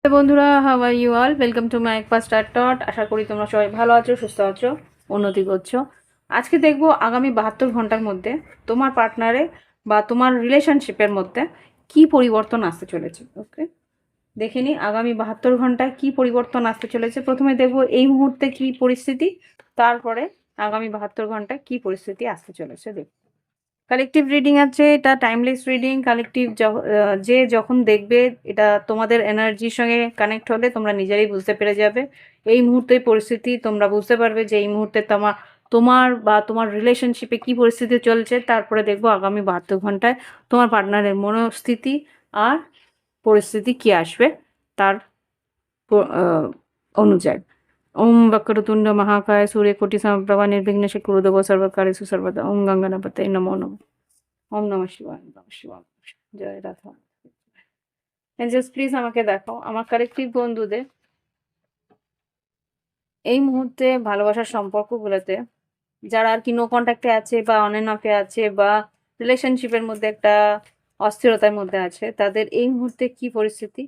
বন্ধুরা, how are you all? Welcome to my first টট। আশা করি তোমরা সবাই ভালো আছো, সুস্থ আছো, উন্নতি করছো। আজকে দেখবো আগামী 72 ঘন্টার মধ্যে তোমার পার্টনারে বা তোমার রিলেশনশিপের মধ্যে কি পরিবর্তন আসতে চলেছে। ওকে, দেখে নি আগামী 72 ঘন্টায় কি পরিবর্তন আসতে চলেছে। প্রথমে দেখবো এই মুহূর্তে কি পরিস্থিতি, তারপরে আগামী 72 ঘন্টায় কি পরিস্থিতি আসতে চলেছে। দেখো, কালেকটিভ রিডিং আছে, এটা টাইমলেস রিডিং। কালেকটিভ যে যখন দেখবে এটা তোমাদের এনার্জির সঙ্গে কানেক্ট হলে তোমরা নিজেরাই বুঝতে পেরে যাবে এই মুহূর্তে পরিস্থিতি। তোমরা বুঝতে পারবে যে এই মুহূর্তে তোমার তোমার বা তোমার রিলেশনশিপে কি পরিস্থিতি চলছে। তারপরে দেখবো আগামী 72 ঘন্টায় তোমার পার্টনারের মনোস্থিতি আর পরিস্থিতি কি আসবে তার অনুযায়ী। ওম বক্রতুণ্ড মহাকায় সূর্যকোটি সমপ্রভা নির্বিঘ্নে কুরুদেব সর্বকার্যেষু সর্বদা। ওম গঙ্গানাপতয়ে নমো নমঃ। ওম নমঃ শিবায়, নমঃ শিবায়। জয় রাধা। এঞ্জেলস প্লিজ আমাকে দেখাও আমার কালেকটিভ বন্ধুদের এই মুহূর্তে ভালোবাসার সম্পর্কগুলোতে, যারা আর কি নো কন্ট্যাক্টে আছে বা অন এন্ড অফে আছে বা রিলেশনশিপের মধ্যে একটা অস্থিরতার মধ্যে আছে, তাদের এই মুহূর্তে কি পরিস্থিতি।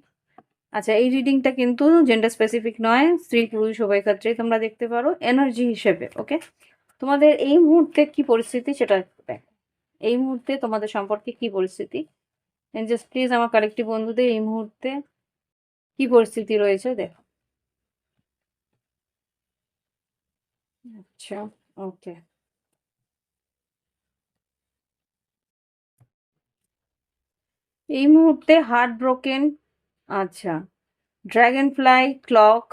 আচ্ছা, এই রিডিংটা কিন্তু জেন্ডার স্পেসিফিক নয়, স্ত্রী পুরুষ উভয় ক্ষেত্রেই তোমরা দেখতে পারো এনার্জি হিসেবে। ওকে, তোমাদের এই মুহূর্তে কি পরিস্থিতি সেটা দেখো। এই মুহূর্তে তোমাদের সম্পর্কে কি পরিস্থিতি। জাস্ট প্লিজ আমার কালেকটিভ বন্ধুদের এই মুহূর্তে কি পরিস্থিতি রয়েছে দেখো। আচ্ছা, ওকে। এই মুহূর্তে হার্ট ব্রোকেন। আচ্ছা, ড্রাগন ফ্লাই, ক্লক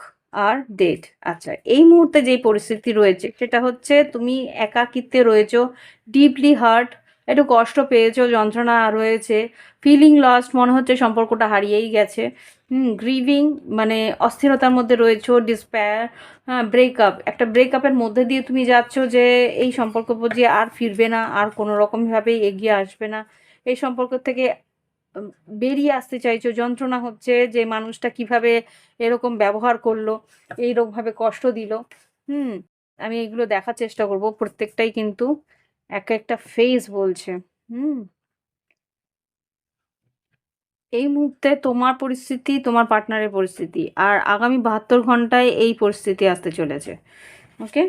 আর ডেট। আচ্ছা, এই মুহূর্তে যেই পরিস্থিতি রয়েছে সেটা হচ্ছে তুমি একাকিত্বে রয়েছো, ডিপলি হার্ট, একটু কষ্ট পেয়েছো, যন্ত্রণা রয়েছে, ফিলিং লস্ট, মনে হচ্ছে সম্পর্কটা হারিয়েই গেছে। গ্রিভিং মানে অস্থিরতার মধ্যে রয়েছো, ডিসপেয়ার, হ্যাঁ, ব্রেকআপ, একটা ব্রেকআপের মধ্যে দিয়ে তুমি যাচ্ছ যে এই সম্পর্ক যে আর ফিরবে না, আর কোনো রকমভাবেই এগিয়ে আসবে না। এই সম্পর্ক থেকে উম বেরিয়ে আসতে চাইছো, যন্ত্রণা হচ্ছে যে মানুষটা কিভাবে এরকম ব্যবহার করলো, এইরকমভাবে কষ্ট দিল। হুম, আমি এগুলো দেখার চেষ্টা করব, প্রত্যেকটাই কিন্তু এক একটা ফেজ বলছে। হুম, এই মুহূর্তে তোমার পরিস্থিতি, তোমার পার্টনারের পরিস্থিতি, আর আগামী 72 ঘন্টায় এই পরিস্থিতি আসতে চলেছে। ওকে,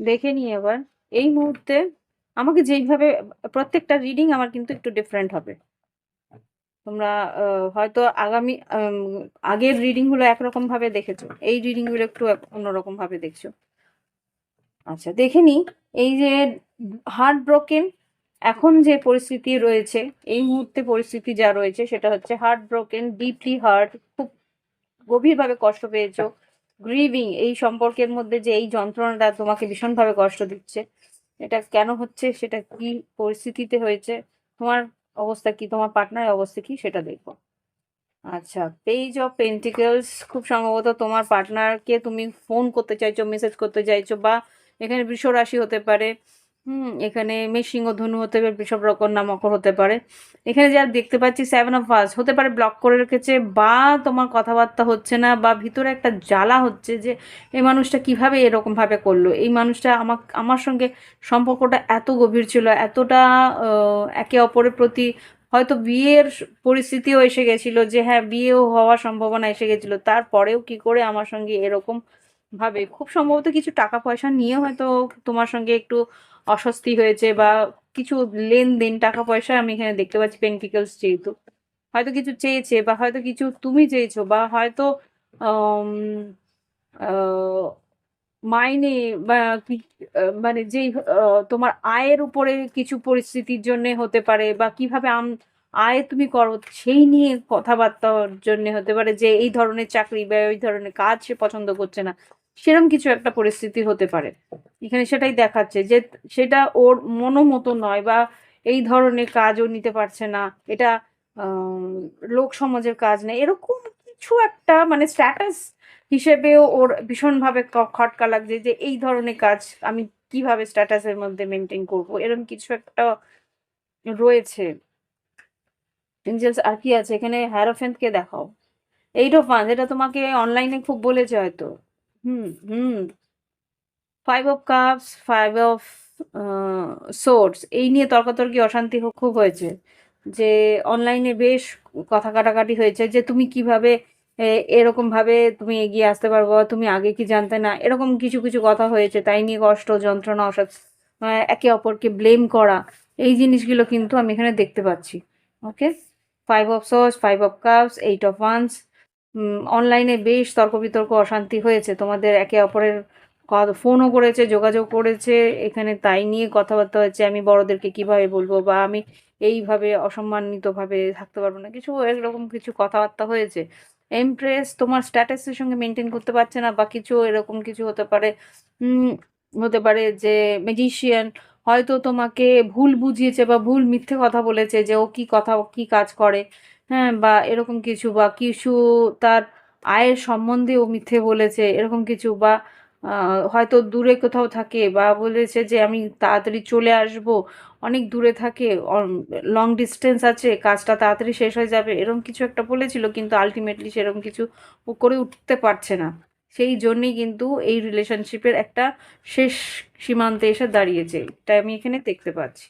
দেখে নিই এবার। এই মুহূর্তে আমাকে যেইভাবে, প্রত্যেকটা রিডিং আমার কিন্তু একটু ডিফারেন্ট হবে। তোমরা হয়তো আগামী আগের রিডিং গুলো একরকম ভাবে দেখেছো, এই রিডিং গুলো একটু অন্যরকম ভাবে দেখছো। আচ্ছা, দেখে নি। এই যে হার্ট ব্রোকেন, এখন যে পরিস্থিতি রয়েছে, এই মুহূর্তে পরিস্থিতি যা রয়েছে সেটা হচ্ছে হার্ট ব্রোকেন, ডিপলি হার্ট, খুব গভীরভাবে কষ্ট পেয়েছো। গ্রিভিং, এই সম্পর্কের মধ্যে যে এই যন্ত্রণাটা তোমাকে ভীষণভাবে কষ্ট দিচ্ছে, এটা কেন হচ্ছে, সেটা কি পরিস্থিতিতে হয়েছে, তোমার অবস্থা কি, তোমার পার্টনারের অবস্থা কি, সেটা দেখবো। আচ্ছা, পেজ অফ পেন্টিকলস, খুব সম্ভবত তোমার পার্টনারকে তুমি ফোন করতে চাইছো, মেসেজ করতে চাইছো, বা এখানে বৃষ রাশি হতে পারে। এখানে সিংহ ধনু হতে পারে, বৃষভ কন্যা মকর হতে পারে। এখানে যা দেখতে পাচ্ছি 7 অফ ওয়ান্ডস হতে পারে, ব্লক করে রেখেছে, বা তোমার কথাবার্তা হচ্ছে না, বা ভিতরে একটা জ্বালা হচ্ছে যে এই মানুষটা কিভাবে এরকম ভাবে করলো, এই মানুষটা আমার সঙ্গে সম্পর্কটা এত গভীর ছিল, এতটা একে অপরের প্রতি হয়তো বিয়ের পরিস্থিতিও এসে গেছিল, যে হ্যাঁ বিয়েও হওয়ার সম্ভাবনা এসে গেছিল, তারপরেও কি করে আমার সঙ্গে এরকম ভাবে, খুব সম্ভবত কিছু টাকা পয়সা নিয়ে হয়তো তোমার সঙ্গে একটু অস্বস্তি হয়েছে, বা কিছু লেনদেন, টাকা পয়সা আমি এখানে দেখতে পাচ্ছি পেন্টিকলস যেহেতু, হয়তো কিছু চেয়েছে, বা হয়তো কিছু তুমি চেয়েছো, বা হয়তো আম, আহ, মাইনে, বা মানে যেই তোমার আয়ের উপরে কিছু পরিস্থিতির জন্য হতে পারে, বা কিভাবে আয় তুমি করো সেই নিয়ে কথাবার্তার জন্য হতে পারে, যে এই ধরনের চাকরি বা ওই ধরনের কাজ সে পছন্দ করছে না, সেরকম কিছু একটা পরিস্থিতি হতে পারে। এখানে সেটাই দেখাচ্ছে যে সেটা ওর মতো নয়, বা এই ধরনের কাজও নিতে পারছে না, এটা লোক সমাজের কাজ নেই, এরকম কিছু একটা মানে স্ট্যাটাস হিসেবেও ওর ভীষণভাবে খটকা লাগছে, যে এই ধরনের কাজ আমি কিভাবে স্ট্যাটাসের মধ্যে মেনটেন করব, এরকম কিছু একটা রয়েছে। এঞ্জেলস আর কি আছে এখানে, হ্যারোফেন্ট কে দেখাও। এইট অফ ওয়ান্স, এটা তোমাকে অনলাইনে খুব বলেছে হয়তো। হুম হুম 5 অফ কাপস, 5 অফ সোর্স, এই নিয়ে তর্কাতর্কি অশান্তি খুব হয়েছে। যে অনলাইনে বেশ কথা কাটাকাটি হয়েছে যে তুমি কিভাবে এরকমভাবে তুমি এগিয়ে আসতে পারবো, তুমি আগে কি জানতে না, এরকম কিছু কিছু কথা হয়েছে, তাই নিয়ে কষ্ট যন্ত্রণা একে অপরকে ব্লেম করা, এই জিনিসগুলো কিন্তু আমি এখানে দেখতে পাচ্ছি। ওকে, 5 of Swords, 5 of Cups, 8 of Wands। অনলাইনে বেশ তর্ক বিতর্ক অশান্তি হয়েছে, তোমাদের একে অপরের ফোনও করেছে, যোগাযোগ করেছে, এখানে তাই নিয়ে কথাবার্তা হয়েছে, আমি বড়দেরকে কিভাবে বলবো, বা আমি এইভাবে অসম্মানিতভাবে থাকতে পারবো না, কিছু এরকম কিছু কথাবার্তা হয়েছে। এমপ্রেস তোমার স্ট্যাটাসের সঙ্গে মেনটেন করতে পারছে না, বা কিছু এরকম কিছু হতে পারে। হতে পারে যে ম্যাজিশিয়ান হয়তো তোমাকে ভুল বুঝিয়েছে বা ভুল মিথ্যে কথা বলেছে যে ও কি কথা কি কাজ করে, হ্যাঁ, বা এরকম কিছু, বা কিছু তার আয়ের সম্বন্ধে ও মিথ্যে বলেছে এরকম কিছু, বা হয়তো দূরে কোথাও থাকে বা বলেছে যে আমি তাড়াতাড়ি চলে আসব, অনেক দূরে থাকে, লং ডিস্টেন্স আছে, কাজটা তাড়াতাড়ি শেষ হয়ে যাবে, এরকম কিছু একটা বলেছিল, কিন্তু আলটিমেটলি সেরকম কিছু ও করে উঠতে পারছে না। সেই জন্যেই কিন্তু এই রিলেশনশিপের একটা শেষ সীমান্তে এসে দাঁড়িয়েছে, এটা আমি এখানে দেখতে পাচ্ছি।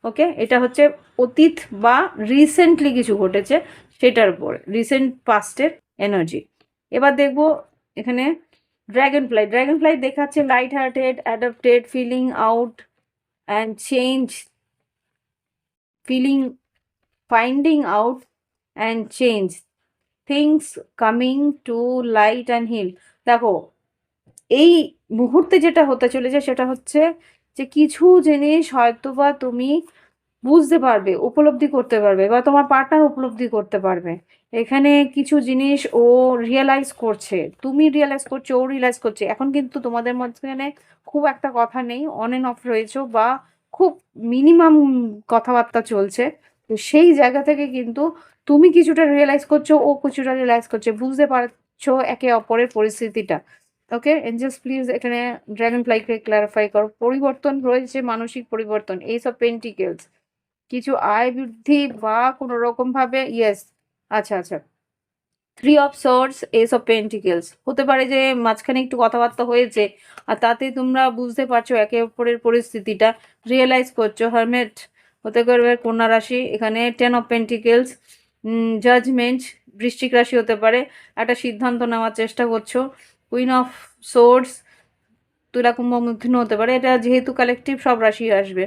ওকে, এটা হচ্ছে অতীত বা রিসেন্টলি কিছু ঘটেছে সেটার উপর, রিসেন্ট পাস্টের এনার্জি। এবার দেখবো এখানে ড্র্যাগন ফ্লাই দেখাচ্ছে light hearted, adapted, feeling out and change, feeling, finding out and change, things coming to light and heal. দেখো, এই মুহূর্তে যেটা হতে চলেছে সেটা হচ্ছে যে কিছু জিনিস হয়তোবা তুমি বুঝতে পারবে, উপলব্ধি করতে পারবে, বা তোমার পার্টনার উপলব্ধি করতে পারবে। এখানে কিছু জিনিস ও রিয়েলাইজ করছে, তুমি রিয়েলাইজ করছো, ও রিয়েলাইজ করছে। এখন কিন্তু তোমাদের মাঝখানে খুব একটা কথা নেই, অন এন্ড অফ রয়েছে, বা খুব মিনিমাম কথাবার্তা চলছে। তো সেই জায়গা থেকে কিন্তু তুমি কিছুটা রিয়েলাইজ করছো, ও কিছুটা রিয়েলাইজ করছে, বুঝতে পারছো একে অপরের পরিস্থিতিটা। ওকে এঞ্জেলস প্লিজ এখানে ড্রাগন ফ্লাইকে ক্লারিফাই করো। পরিবর্তন রয়েছে, মানসিক পরিবর্তন, এইস অফ পেন্টিকেলস, কিছু আয় বৃদ্ধি বা কোনো রকম ভাবে, ইয়েস, আচ্ছা আচ্ছা, 3 of Swords, Ace of Pentacles, হতে পারে যে মাঝখানে একটু কথাবার্তা হয়েছে আর তাতে তোমরা বুঝতে পারছো একে অপরের পরিস্থিতিটা, রিয়েলাইজ করছো। হারমেট হতে পারবে কন্যা রাশি, এখানে 10 of Pentacles, জাজমেন্ট বৃশ্চিক রাশি হতে পারে, একটা সিদ্ধান্ত নেওয়ার চেষ্টা করছো। কুইন অফ সোর্স তুলা কুম্ভ মিথুন হতে পারে, এটা যেহেতু কালেকটিভ সব রাশি আসবে।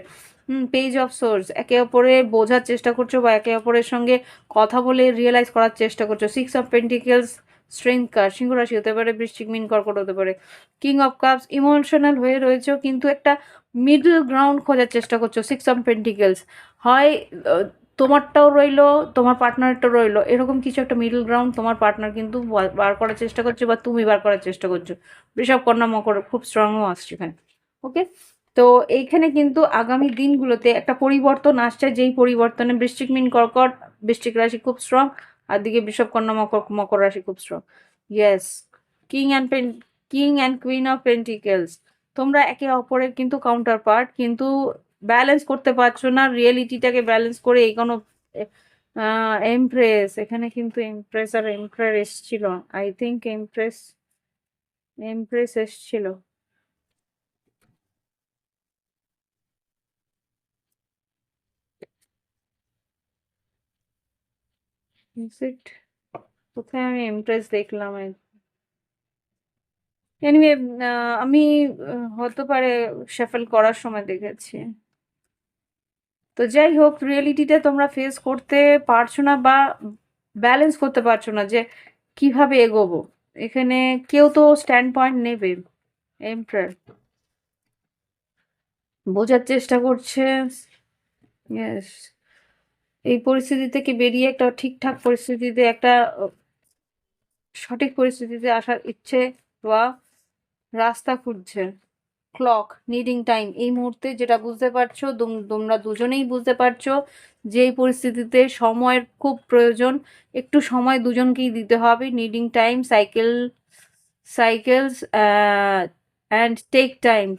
পেজ অফ সোর্স একে অপরে বোঝার চেষ্টা করছো, বা একে অপরের সঙ্গে কথা বলে রিয়েলাইজ করার চেষ্টা করছো। 6 of Pentacles স্ট্রেংথ কার্ড, সিংহ রাশি হতে পারে, বৃশ্চিক, মীন, কর্কট হতে পারে। কিং অফ কাপস ইমোশনাল হয়ে রয়েছে, কিন্তু একটা মিডল গ্রাউন্ড খোঁজার চেষ্টা করছো। 6 of Pentacles হয় তোমারটাও রইলো, তোমার পার্টনারটাও রইলো, এরকম কিছু একটা মিডল গ্রাউন্ড তোমার পার্টনার কিন্তু বার করার চেষ্টা করছে, বা তুমি বার করার চেষ্টা করছো। বৃষভ, কন্যা, মকর খুব স্ট্রংও আসছে এখানে। ওকে, তো এইখানে কিন্তু আগামী দিনগুলোতে একটা পরিবর্তন আসছে, যেই পরিবর্তনে বৃশ্চিক, মীন, কর্কট, বৃশ্চিক রাশি খুব স্ট্রং, আর দিকে বৃষভ, কন্যা, মকর, মকর রাশি খুব strong. Yes, king and pen king and queen of pentacles, তোমরা একে অপরের কিন্তু কাউন্টার পার্ট, কিন্তু ব্যালেন্স করতে পারছো না, রিয়েলিটিটাকে ব্যালেন্স করে এগোনো। এমপ্রেস, এখানে কিন্তু এমপ্রেস আর এমপ্রায়ার এসছিল, আই থিঙ্ক এমপ্রেস, এমপ্রেস এসছিল। Is it? কোথায় আমি এমপ্রেস দেখলাম? এনিওয়ে, আমি হতে পারে শাফল করার সময় দেখেছি। তো যাই হোক, রিয়েলিটিটা তোমরা ফেস করতে পারছো না, বা ব্যালেন্স করতে পারছো না যে কিভাবে এগোবো। এখানে কেউ তো স্ট্যান্ড পয়েন্ট নেবে। এমপ্রায়ার বোঝার চেষ্টা করছে। ইয়েস, এই পরিস্থিতি থেকে বেরিয়ে একটা ঠিকঠাক পরিস্থিতিতে, একটা সঠিক পরিস্থিতিতে আসার ইচ্ছে বা রাস্তা খুঁজছে। ক্লক নিডিং টাইম, এই মুহূর্তে যেটা বুঝতে পারছো, তোমরা দুজনেই বুঝতে পারছো যে এই পরিস্থিতিতে সময়ের খুব প্রয়োজন, একটু সময় দুজনকেই দিতে হবে। Needing time, cycles and take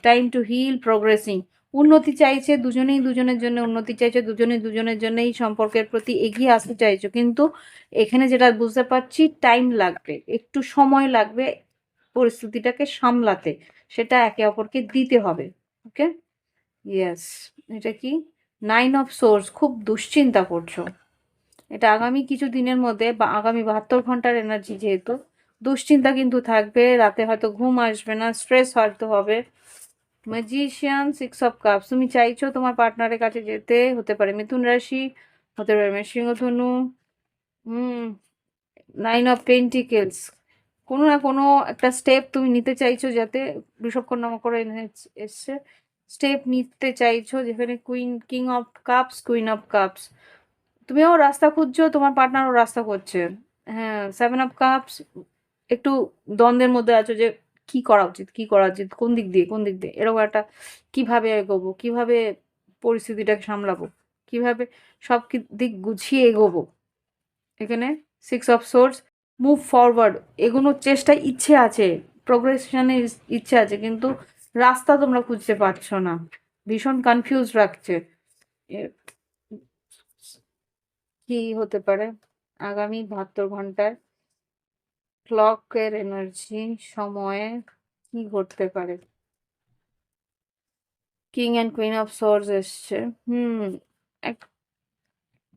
time to heal, progressing, উন্নতি চাইছে দুজনেই, দুজনের জন্য উন্নতি চাইছে, দুজনেই দুজনের জন্য এই সম্পর্কের প্রতি এগিয়ে আসতে চাইছো, কিন্তু এখানে যেটা বুঝতে পারছি টাইম লাগবে, একটু সময় লাগবে পরিস্থিতিটাকে সামলাতে, সেটা একে অপরকে দিতে হবে। ওকে, ইয়েস, এটা কি নাইন অফ সোর্স, খুব দুশ্চিন্তা করছো। এটা আগামী কিছু দিনের মধ্যে বা আগামী 72 ঘন্টার এনার্জি, যেহেতু দুশ্চিন্তা কিন্তু থাকবে, রাতে হয়তো ঘুম আসবে না, স্ট্রেস হয়তো হবে। ম্যাজিশিয়ান, 6 অফ কাপস, তুমি চাইছো তোমার পার্টনারের কাছে যেতে, হতে পারে মিথুন রাশি, হতে পারে সিংহধনু। হুম, 9 অফ পেন্টিকেলস, কোনো না কোনো একটা স্টেপ তুমি নিতে চাইছো, যাতে বৃষভকন্যা করে এসছে, স্টেপ নিতে চাইছো, যেখানে কুইন, কিং অফ কাপস, তুমিও রাস্তা খুঁজছো, তোমার পার্টনারও রাস্তা খুঁজছে। হ্যাঁ, 7 অফ কাপস, একটু দ্বন্দ্বের মধ্যে আছো যে কি করা উচিত, কি করা উচিত, কোন দিক দিয়ে, কোন দিক দিয়ে, এরকম একটা, কিভাবে এগোবো, কিভাবে পরিস্থিতিটাকে সামলাবো, কিভাবে সব দিক গুছিয়ে এগোবো। এখানে 6 অফ সোর্স, মুভ ফরওয়ার্ড, এগোনোর চেষ্টা, ইচ্ছে আছে, প্রোগ্রেশনের ইচ্ছে আছে, কিন্তু রাস্তা তোমরা খুঁজতে পারছো না, ভীষণ কনফিউজ রাখছে। এ- কি হতে পারে আগামী 72 ঘন্টায়, ক্লকের এনার্জি, সময়ে কি ঘটতে পারে? King and queen of swords এসছে। হুম,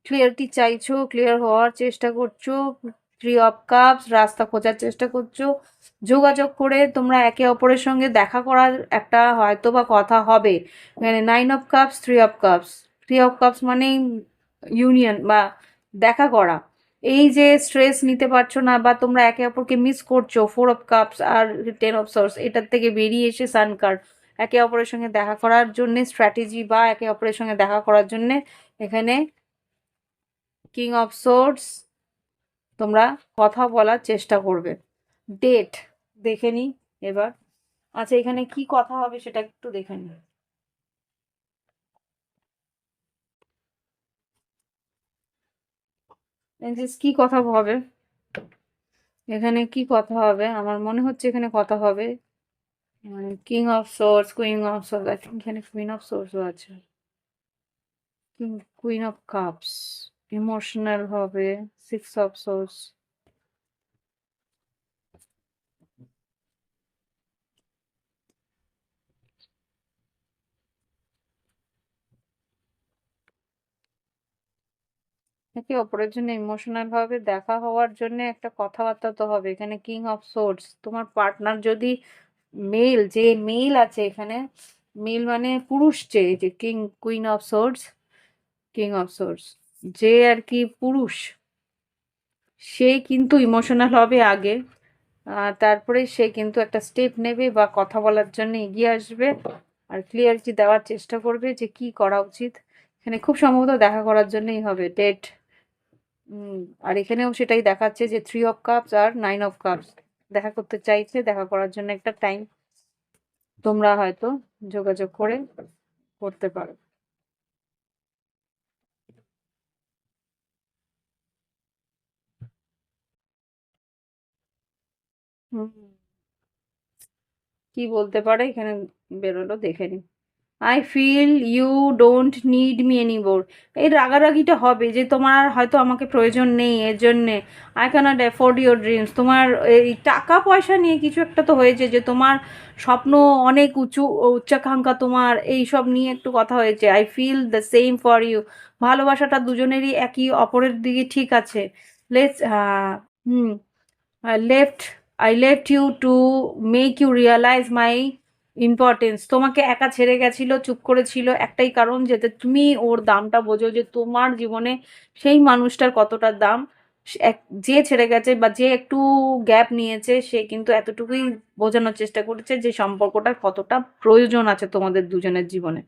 ক্লিয়ারিটি চাইছো, ক্লিয়ার হওয়ার চেষ্টা করছো। 3 অফ কাপস, রাস্তা খোঁজার চেষ্টা করছো, যোগাযোগ করে তোমরা একে অপরের সঙ্গে দেখা করার একটা হয়তো বা কথা হবে। মানে 9 of cups, 3 of cups, 3 of cups মানে ইউনিয়ন বা দেখা করা। এই যে স্ট্রেস নিতে পারছো না বা তোমরা একে অপরকে মিস করছো, 4 অফ কাপস আর 10 অফ সোর্স, এটার থেকে বেরিয়ে এসে সান কার্ড, একে অপরের সঙ্গে দেখা করার জন্য স্ট্র্যাটেজি বা একে অপরের সঙ্গে দেখা করার জন্য এখানে কিং অফ সোর্স, তোমরা কথা বলার চেষ্টা করবে। ডেট দেখে নি এবার। আচ্ছা, এখানে কি কথা হবে সেটা একটু দেখে নি। কি কথা হবে, এখানে কি কথা হবে, আমার মনে হচ্ছে এখানে কথা হবে, মানে king of swords, queen of swords, I think এখানে কুইন অফ সোর্সও আছে, কুইন অফ কাপস, ইমোশনাল হবে, 6 অফ সোর্স। একে অপরের জন্য ইমোশনাল ভাবে দেখা হওয়ার জন্য একটা কথাবার্তা তো হবে। এখানে কিং অফ সোর্স, তোমার পার্টনার যদি মেল, যে মেল আছে এখানে, মেল মানে পুরুষ, যে কিং অফ সোর্স, যে আর কি পুরুষ, সে কিন্তু ইমোশনাল হবে আগে, তারপরে সে কিন্তু একটা স্টেপ নেবে বা কথা বলার জন্য এগিয়ে আসবে, আর ক্লিয়ারিটি দেওয়ার চেষ্টা করবে যে কি করা উচিত। এখানে খুব সম্ভবত দেখা করার জন্যই হবে ডেট। আর এখানেও সেটাই দেখাচ্ছে যে 3 অফ কাপস আর 9 অফ কাপস, দেখা করতে চাইছে, দেখা করার জন্য একটা টাইম তোমরা হয়তো যোগাযোগ করে করতে পারো। হুম, কি বলতে পারে এখানে বেরোলো, দেখে নি। I feel you don't need me anymore, এই রাগারাগিটা হবে যে তোমার আর হয়তো আমাকে প্রয়োজন নেই, এর জন্যে I can't afford your dreams, তোমার এই টাকা পয়সা নিয়ে কিছু একটা তো হয়েছে, যে তোমার স্বপ্ন অনেক উচ্চাকাঙ্ক্ষা, তোমার এই সব নিয়ে একটু কথা হয়েছে। I feel the same for you, ভালোবাসাটা দুজনেরই একই অপরের দিকে ঠিক আছে। Let's, hmm, left I left you to make you realise my importance, তোমাকে একা ছেড়ে গেছিল, চুপ করেছিল একটাই কারণ, যাতে তুমি ওর দামটা বোঝো, যে তোমার জীবনে সেই মানুষটার কতটা দাম। যে ছেড়ে গেছে বা যে একটু গ্যাপ নিয়েছে, সে কিন্তু এতটুকুই বোঝানোর চেষ্টা করেছে যে সম্পর্কটার কতটা প্রয়োজন আছে তোমাদের দুজনের জীবনে।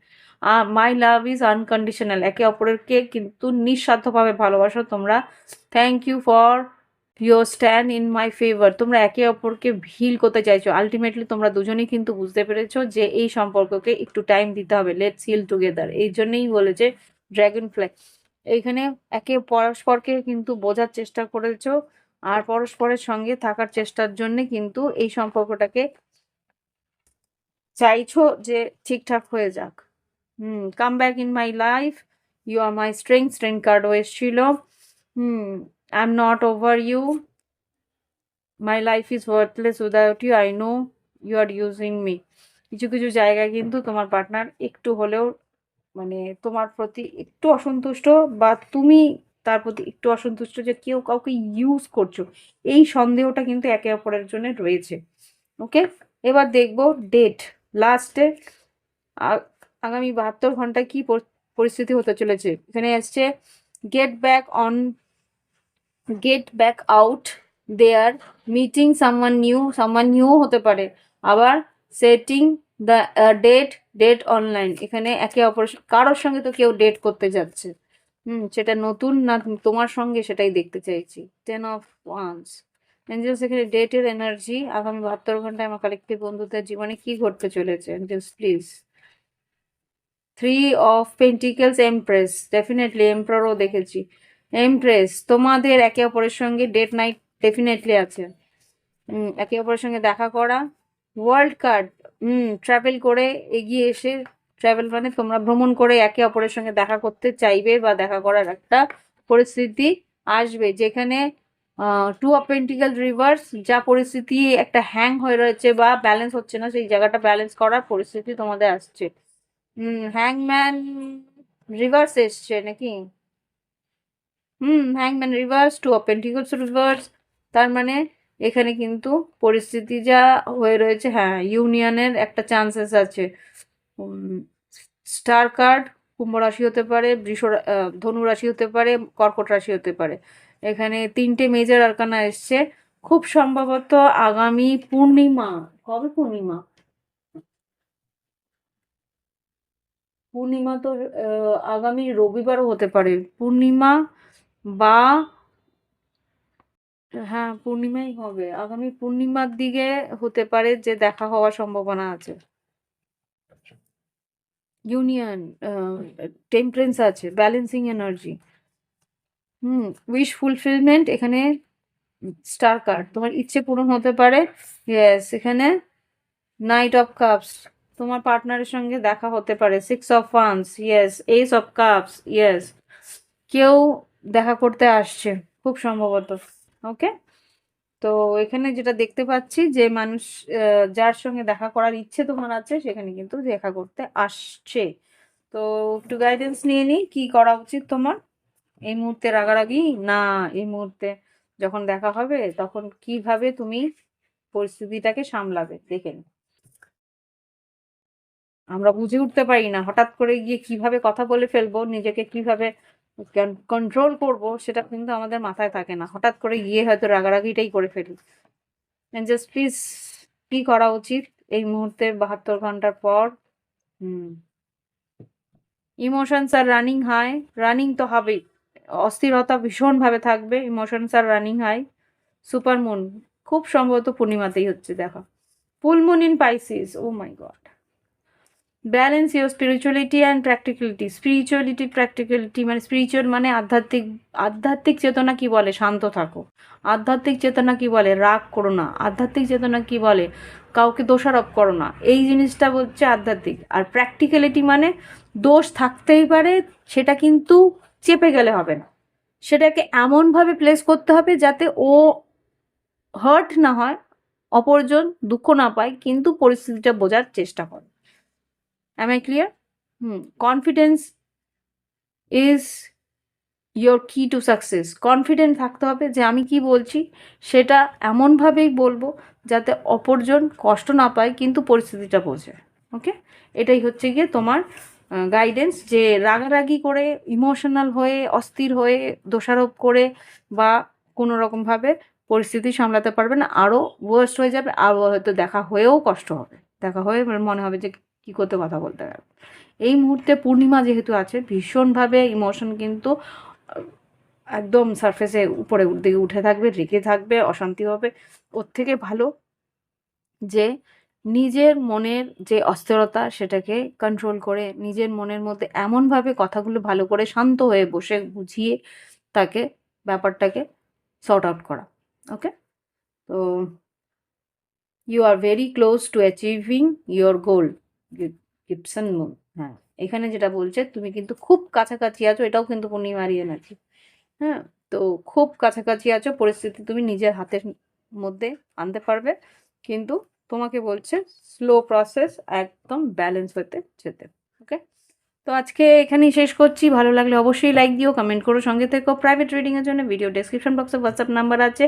মাই লাভ ইজ আনকন্ডিশনাল, একে অপরকে কিন্তু নিঃস্বার্থভাবে ভালোবাসো তোমরা। Thank you for your stand in my favour, তোমরা একে অপরকে হিল করতে চাইছো, আলটিমেটলি তোমরা দুজনেই কিন্তু বুঝতে পেরেছো যে এই সম্পর্ককে একটু টাইম দিতে হবে, লেটস হিল টুগেদার, এই জন্যই বলেছে ড্র্যাগন ফ্লাই। এইখানে একে পরস্পরকে কিন্তু বোঝার চেষ্টা করেছো, আর পরস্পরের সঙ্গে থাকার চেষ্টার জন্য কিন্তু এই সম্পর্কটাকে চাইছো যে ঠিকঠাক হয়ে যাক। Come back in my life, you are my strength কার্ডও এসছিল। I am not over you, my life is worthless without you, I know you are using me. কিছু কিছু জায়গায় কিন্তু তোমার পার্টনার একটু হলেও মানে তোমার প্রতি একটু অসন্তুষ্ট, বা তুমি তার প্রতি একটু অসন্তুষ্ট যে কেউ কাউকে ইউজ করছো, এই সন্দেহটা কিন্তু একে অপরের জন্য রয়েছে। ওকে, এবার দেখবো ডেট লাস্টে আগামী 72 ঘন্টায় কি পরিস্থিতি হতে চলেছে। এখানে আসছে get back on, get back out there, meeting someone new হতে পারে, আবার সেটিং দ্য ডেট অনলাইন। এখানে একে অপরের কারোর সঙ্গে তো কেউ ডেট করতে যাচ্ছে, সেটা নতুন না তোমার সঙ্গে, সেটাই দেখতে চাইছি। 10 of Wands এঞ্জেলস, এখানে ডেটের এনার্জি আগামী 72 ঘন্টায় আমার কালেক্টিভ বন্ধুদের জীবনে কি ঘটতে চলেছে angels please. 3 of Pentacles, empress, definitely এমপ্রারও দেখেছি। এমপ্রেস, তোমাদের একে অপরের সঙ্গে ডেট নাইট ডেফিনেটলি আছে, একে অপরের সঙ্গে দেখা করা। ওয়ার্ল্ড কার্ড, ট্রাভেল করে এগিয়ে এসে, ট্রাভেল মানে তোমরা ভ্রমণ করে একে অপরের সঙ্গে দেখা করতে চাইবে বা দেখা করার একটা পরিস্থিতি আসবে, যেখানে 2 of Pentacles রিভার্স, যা পরিস্থিতি একটা হ্যাং হয়ে রয়েছে বা ব্যালেন্স হচ্ছে না, সেই জায়গাটা ব্যালেন্স করার পরিস্থিতি তোমাদের আসছে। হ্যাংম্যান রিভার্স এসছে নাকি? হ্যাংম্যান রিভার্স, 2 of Pentacles রিভার্স, তার মানে এখানে কিন্তু পরিস্থিতি যা হয়ে রয়েছে, হ্যাঁ ইউনিয়নের একটা চান্সেস আছে। স্টার কার্ড, কুম্ভ রাশি হতে পারে, ধনু রাশি হতে পারে, কর্কট রাশি হতে পারে। এখানে 3টে মেজর আরকানা এসছে, খুব সম্ভবত আগামী পূর্ণিমা, কবে পূর্ণিমা? পূর্ণিমা তো আগামী রবিবারও হতে পারে পূর্ণিমা, বা হ্যাঁ পূর্ণিমাই হবে, আগামী পূর্ণিমার দিকে হতে পারে যে দেখা হওয়ার সম্ভাবনা আছে। ইউনিয়ন, টেম্পারেন্স আছে, ব্যালেন্সিং এনার্জি, উইশ ফুলফিলমেন্ট, এখানে স্টার কার্ড, তোমার ইচ্ছে পূরণ হতে পারে। ইয়েস, এখানে নাইট অফ কাপস, তোমার পার্টনারের সঙ্গে দেখা হতে পারে। 6 of Wands, yes, S of cups, yes, কেউ দেখা করতে আসছে খুব সম্ভবত। ওকে, তো এখানে যেটা দেখতে পাচ্ছি যে মানুষ যার সঙ্গে দেখা করার ইচ্ছে তোমার আছে, সেখানে কিন্তু দেখা করতে আসছে। তো একটু গাইডেন্স নিয়ে নিই, কি করা উচিত তোমার এই মুহূর্তে, রাগারাগি না এই মুহূর্তে যখন দেখা হবে তখন কিভাবে তুমি পরিস্থিতিটাকে সামলাবে দেখে নিই। আমরা বুঝে উঠতে পারি না, হঠাৎ করে গিয়ে কিভাবে কথা বলে ফেলবো, নিজেকে কিভাবে কন্ট্রোল করব, সেটা কিন্তু আমাদের মাথায় থাকে না, হঠাৎ করে গিয়ে হয়তো রাগারাগিটাই করে ফেলি। জাস্ট প্লিজ, কি করা উচিত এই মুহূর্তে 72 ঘন্টার পর? হুম, emotions are running high, running তো হবেই, অস্থিরতা ভীষণভাবে থাকবে, emotions are running high. Supermoon, খুব সম্ভবত পূর্ণিমাতেই হচ্ছে দেখা। Full moon in Pisces, oh my God. Balance your spirituality and practicality, spirituality practicality মানে স্পিরিচুয়াল মানে আধ্যাত্মিক, আধ্যাত্মিক চেতনা কি বলে শান্ত থাকো, আধ্যাত্মিক চেতনা কি বলে রাগ করো না, আধ্যাত্মিক চেতনা কি বলে কাউকে দোষারোপ করো না, এই জিনিসটা হচ্ছে আধ্যাত্মিক। আর প্র্যাকটিক্যালিটি মানে দোষ থাকতেই পারে, সেটা কিন্তু চেপে গেলে হবে না, সেটাকে এমনভাবে প্লেস করতে হবে যাতে ও হার্ট না হয়, অপরজন দুঃখ না পায়, কিন্তু পরিস্থিতিটা বোঝার চেষ্টা করে। Am I clear? Confidence is your কি টু সাকসেস, কনফিডেন্ট থাকতে হবে যে আমি কি বলছি সেটা এমনভাবেই বলবো যাতে অপরজন কষ্ট না পায় কিন্তু পরিস্থিতিটা বোঝে। ওকে, এটাই হচ্ছে গিয়ে তোমার গাইডেন্স, যে রাগারাগি করে ইমোশনাল হয়ে অস্থির হয়ে দোষারোপ করে বা কোনো রকমভাবে পরিস্থিতি সামলাতে পারবে না, আরও ওয়ার্স্ট হয়ে যাবে, আরও হয়তো দেখা হয়েও কষ্ট হবে, দেখা হয়ে মনে হবে যে কী করতে কথা বলতে গেল। এই মুহূর্তে পূর্ণিমা যেহেতু আছে, ভীষণভাবে ইমোশন কিন্তু একদম সারফেসে উপরে দিকে উঠে থাকবে, রেগে থাকবে, অশান্তি হবে। ওর থেকে ভালো যে নিজের মনের যে অস্থিরতা সেটাকে কন্ট্রোল করে নিজের মনের মধ্যে এমনভাবে কথাগুলো ভালো করে শান্ত হয়ে বসে বুঝিয়ে তাকে ব্যাপারটাকে সর্ট আউট করা। ওকে, তো you are very close to achieving your goal, gibbous moon. হ্যাঁ, এখানে যেটা বলছে তুমি কিন্তু খুব কাছাকাছি আছো, এটাও কিন্তু পূর্ণিমারই এনার্জি। হ্যাঁ, তো খুব কাছাকাছি আছো, পরিস্থিতি তুমি নিজের হাতের মধ্যে আনতে পারবে, কিন্তু তোমাকে বলছে স্লো প্রসেস, একদম ব্যালেন্স হতে যেতে। ওকে, তো আজকে এখানেই শেষ করছি। ভালো লাগলে অবশ্যই লাইক দিও, কমেন্ট করো, সঙ্গে থেকো। প্রাইভেট রিডিংয়ের জন্য ভিডিও ডেসক্রিপশন বক্সে হোয়াটসঅ্যাপ নাম্বার আছে।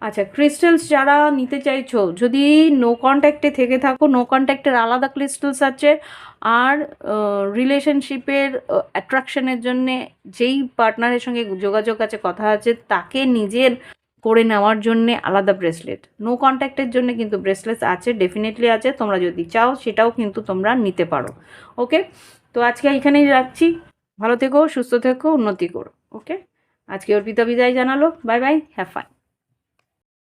আচ্ছা, ক্রিস্টালস যারা নিতে চাইছো, যদি নো কন্ট্যাক্টে থেকে থাকো, নো কন্ট্যাক্টের আলাদা ক্রিস্টালস আছে, আর রিলেশনশিপের অ্যাট্রাকশনের জন্যে যেই পার্টনারের সঙ্গে যোগাযোগ আছে, কথা আছে, তাকে নিজের করে নেওয়ার জন্যে আলাদা ব্রেসলেট। নো কন্ট্যাক্টের জন্য কিন্তু ব্রেসলেট আছে, ডেফিনেটলি আছে। তোমরা যদি চাও সেটাও কিন্তু তোমরা নিতে পারো। ওকে, তো আজকে এইখানেই রাখছি। ভালো থেকো, সুস্থ থেকো, উন্নতি করো। ওকে, আজকে অর্পিতা বিদায় জানালো। Bye bye, have fun.